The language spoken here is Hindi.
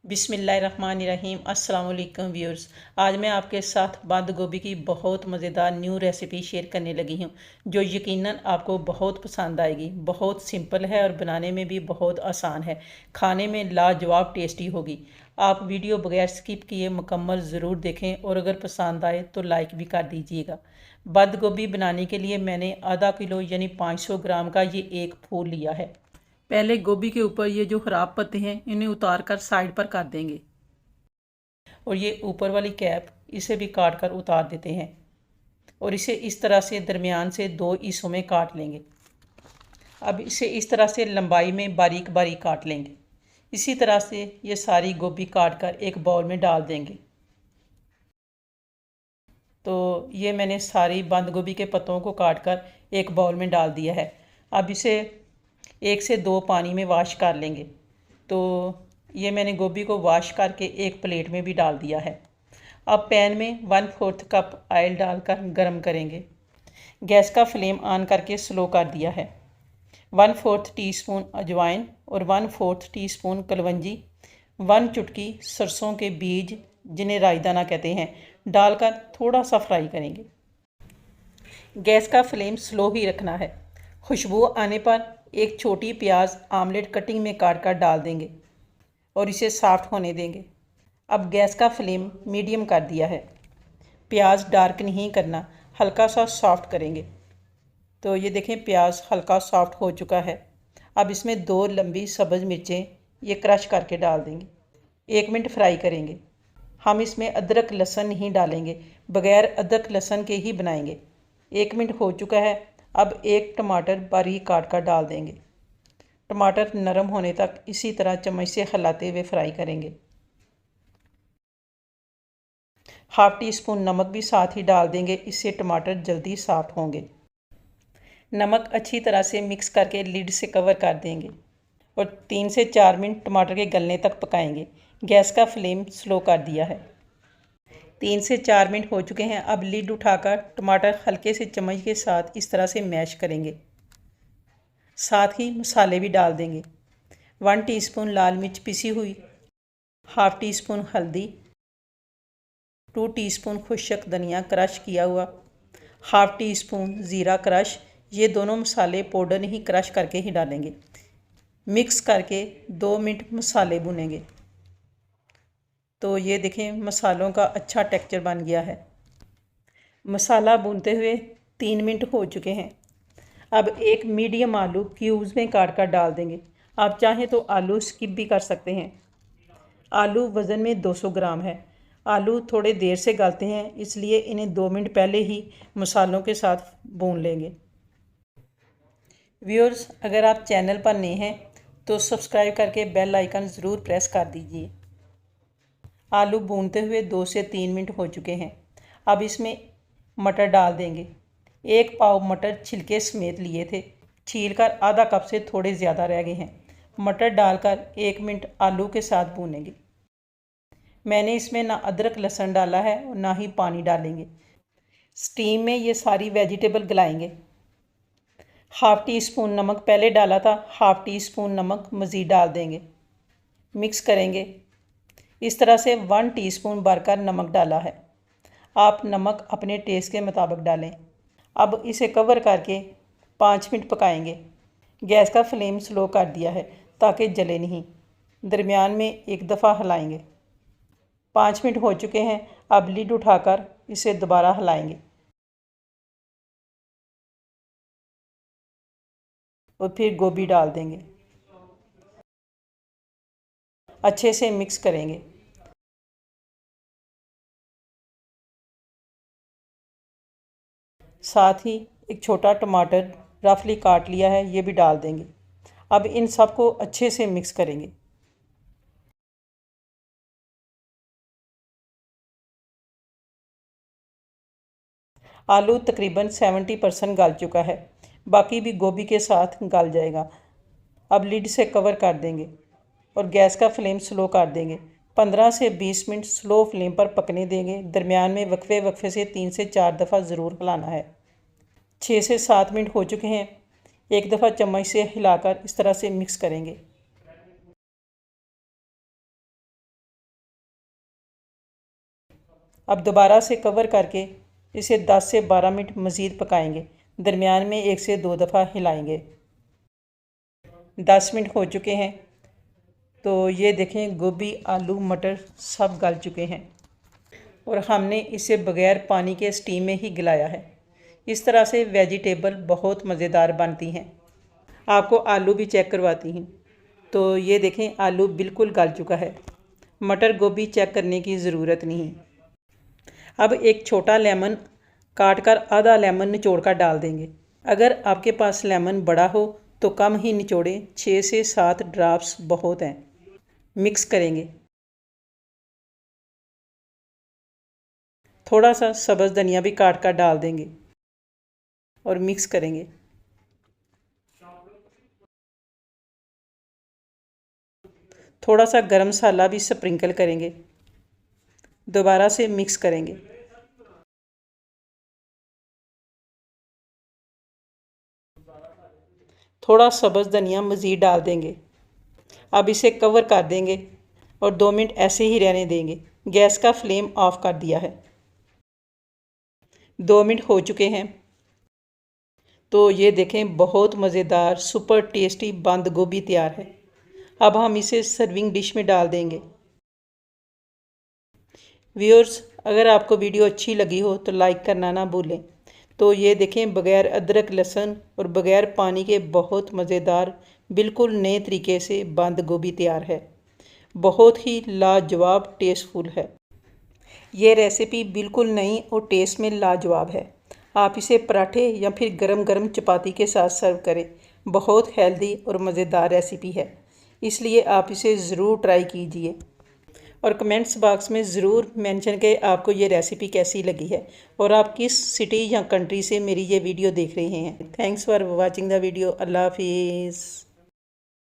बिस्मिल्लाहिर्रहमानिर्रहीम। अस्सलाम वालेकुम व्यूअर्स। आज मैं आपके साथ बंद गोभी की बहुत मज़ेदार न्यू रेसिपी शेयर करने लगी हूँ जो यकीनन आपको बहुत पसंद आएगी। बहुत सिंपल है और बनाने में भी बहुत आसान है। खाने में लाजवाब टेस्टी होगी। आप वीडियो बगैर स्किप किए मुकम्मल ज़रूर देखें और अगर पसंद आए तो लाइक भी कर दीजिएगा। बंद गोभी बनाने के लिए मैंने आधा किलो यानी 500 ग्राम का ये एक फूल लिया है। पहले गोभी के ऊपर ये जो ख़राब पत्ते हैं इन्हें उतार कर साइड पर कर देंगे और ये ऊपर वाली कैप इसे भी काट कर उतार देते हैं और इसे इस तरह से दरमियान से दो हिस्सों में काट लेंगे। अब इसे इस तरह से लंबाई में बारीक बारीक काट लेंगे। इसी तरह से ये सारी गोभी काट कर एक बाउल में डाल देंगे। तो ये मैंने सारी बंद गोभी के पत्तों को काट कर एक बाउल में डाल दिया है। अब इसे 1 से 2 पानी में वॉश कर लेंगे। तो ये मैंने गोभी को वॉश करके एक प्लेट में भी डाल दिया है। अब पैन में 1/4 कप ऑयल डालकर गरम करेंगे। गैस का फ्लेम ऑन करके स्लो कर दिया है। 1/4 टीस्पून अजवाइन और 1/4 टीस्पून कलवंजी, 1 चुटकी सरसों के बीज जिन्हें राई दाना कहते हैं डालकर थोड़ा सा फ्राई करेंगे। गैस का फ्लेम स्लो ही रखना है। खुशबू आने पर एक छोटी प्याज आमलेट कटिंग में काट कर डाल देंगे और इसे सॉफ्ट होने देंगे। अब गैस का फ्लेम मीडियम कर दिया है। प्याज डार्क नहीं करना, हल्का सा सॉफ्ट करेंगे। तो ये देखें प्याज हल्का सॉफ्ट हो चुका है। अब इसमें 2 लंबी सब्ज़ मिर्चें ये क्रश करके डाल देंगे। 1 मिनट फ्राई करेंगे। हम इसमें अदरक लहसुन नहीं डालेंगे, बग़ैर अदरक लहसुन के ही बनाएंगे। 1 मिनट हो चुका है। अब एक टमाटर बारीक काट कर डाल देंगे। टमाटर नरम होने तक इसी तरह चम्मच से हिलाते हुए फ्राई करेंगे। हाफ़ टी स्पून नमक भी साथ ही डाल देंगे, इससे टमाटर जल्दी सॉफ्ट होंगे। नमक अच्छी तरह से मिक्स करके लिड से कवर कर देंगे और 3 से 4 मिनट टमाटर के गलने तक पकाएंगे। गैस का फ्लेम स्लो कर दिया है। 3 से 4 मिनट हो चुके हैं। अब लिड उठाकर टमाटर हल्के से चम्मच के साथ इस तरह से मैश करेंगे। साथ ही मसाले भी डाल देंगे। 1 टीस्पून लाल मिर्च पिसी हुई, हाफ़ टी स्पून हल्दी, 2 टीस्पून खुश्क धनिया क्रश किया हुआ, हाफ़ टी स्पून ज़ीरा क्रश। ये दोनों मसाले पाउडर नहीं क्रश करके ही डालेंगे। मिक्स करके 2 मिनट मसाले भुनेंगे। तो ये देखें मसालों का अच्छा टेक्सचर बन गया है। मसाला भूनते हुए 3 मिनट हो चुके हैं। अब एक मीडियम आलू क्यूब्स में काट कर डाल देंगे। आप चाहें तो आलू स्किप भी कर सकते हैं। आलू वज़न में 200 ग्राम है। आलू थोड़े देर से गलते हैं, इसलिए इन्हें 2 मिनट पहले ही मसालों के साथ भून लेंगे। व्यूअर्स, अगर आप चैनल पर नए हैं तो सब्सक्राइब करके बेल आइकन ज़रूर प्रेस कर दीजिए। आलू भूनते हुए 2 से 3 मिनट हो चुके हैं। अब इसमें मटर डाल देंगे। 1 पाव मटर छिलके समेत लिए थे, छीलकर आधा कप से थोड़े ज़्यादा रह गए हैं। मटर डालकर 1 मिनट आलू के साथ भूनेंगे। मैंने इसमें ना अदरक लहसुन डाला है और ना ही पानी डालेंगे। स्टीम में ये सारी वेजिटेबल गलाएंगे। हाफ़ टी स्पून नमक पहले डाला था, हाफ़ टी स्पून नमक मज़ीद डाल देंगे। मिक्स करेंगे। इस तरह से 1 टीस्पून भरकर नमक डाला है। आप नमक अपने टेस्ट के मुताबिक डालें। अब इसे कवर करके 5 मिनट पकाएंगे। गैस का फ्लेम स्लो कर दिया है ताकि जले नहीं। दरमियान में एक दफ़ा हिलाएंगे। 5 मिनट हो चुके हैं। अब लिड उठाकर इसे दोबारा हिलाएंगे और फिर गोभी डाल देंगे। अच्छे से मिक्स करेंगे। साथ ही एक छोटा टमाटर रफली काट लिया है, ये भी डाल देंगे। अब इन सबको अच्छे से मिक्स करेंगे। आलू तकरीबन 70% गल चुका है, बाकी भी गोभी के साथ गल जाएगा। अब लिड से कवर कर देंगे और गैस का फ्लेम स्लो कर देंगे। 15 से 20 मिनट स्लो फ्लेम पर पकने देंगे। दरमियान में वक्फे वक्फे से 3 से 4 दफ़ा ज़रूर हिलाना है। 6 से 7 मिनट हो चुके हैं। एक दफ़ा चम्मच से हिलाकर इस तरह से मिक्स करेंगे। अब दोबारा से कवर करके इसे 10 से 12 मिनट मज़ीद पकाएंगे। दरमियान में 1 से 2 दफ़ा हिलाएंगे। 10 मिनट हो चुके हैं तो ये देखें गोभी, आलू, मटर सब गल चुके हैं और हमने इसे बग़ैर पानी के स्टीम में ही गलाया है। इस तरह से वेजिटेबल बहुत मज़ेदार बनती हैं। आपको आलू भी चेक करवाती हूँ। तो ये देखें आलू बिल्कुल गल चुका है। मटर गोभी चेक करने की ज़रूरत नहीं। अब एक छोटा लेमन काट कर आधा लेमन निचोड़ कर डाल देंगे। अगर आपके पास लेमन बड़ा हो तो कम ही निचोड़ें, 6 से 7 ड्रॉप्स बहुत हैं। मिक्स करेंगे। थोड़ा सा सब्ज़ धनिया भी काट कर डाल देंगे और मिक्स करेंगे। थोड़ा सा गरम मसाला भी स्प्रिंकल करेंगे। दोबारा से मिक्स करेंगे। थोड़ा सब्ज़ धनिया मज़ीद डाल देंगे। अब इसे कवर कर देंगे और 2 मिनट ऐसे ही रहने देंगे। गैस का फ्लेम ऑफ कर दिया है। 2 मिनट हो चुके हैं तो ये देखें बहुत मज़ेदार सुपर टेस्टी बंद गोभी तैयार है। अब हम इसे सर्विंग डिश में डाल देंगे। व्यूअर्स, अगर आपको वीडियो अच्छी लगी हो तो लाइक करना ना भूलें। तो ये देखें बग़ैर अदरक लहसुन और बग़ैर पानी के बहुत मज़ेदार बिल्कुल नए तरीके से बंद गोभी तैयार है। बहुत ही लाजवाब टेस्टफुल है। ये रेसिपी बिल्कुल नई और टेस्ट में लाजवाब है। आप इसे पराठे या फिर गरम गरम चपाती के साथ सर्व करें। बहुत हेल्दी और मज़ेदार रेसिपी है, इसलिए आप इसे ज़रूर ट्राई कीजिए और कमेंट्स बॉक्स में ज़रूर मेंशन करें आपको ये रेसिपी कैसी लगी है और आप किस सिटी या कंट्री से मेरी ये वीडियो देख रहे हैं। Thanks for watching the video. अल्लाह हाफिज़।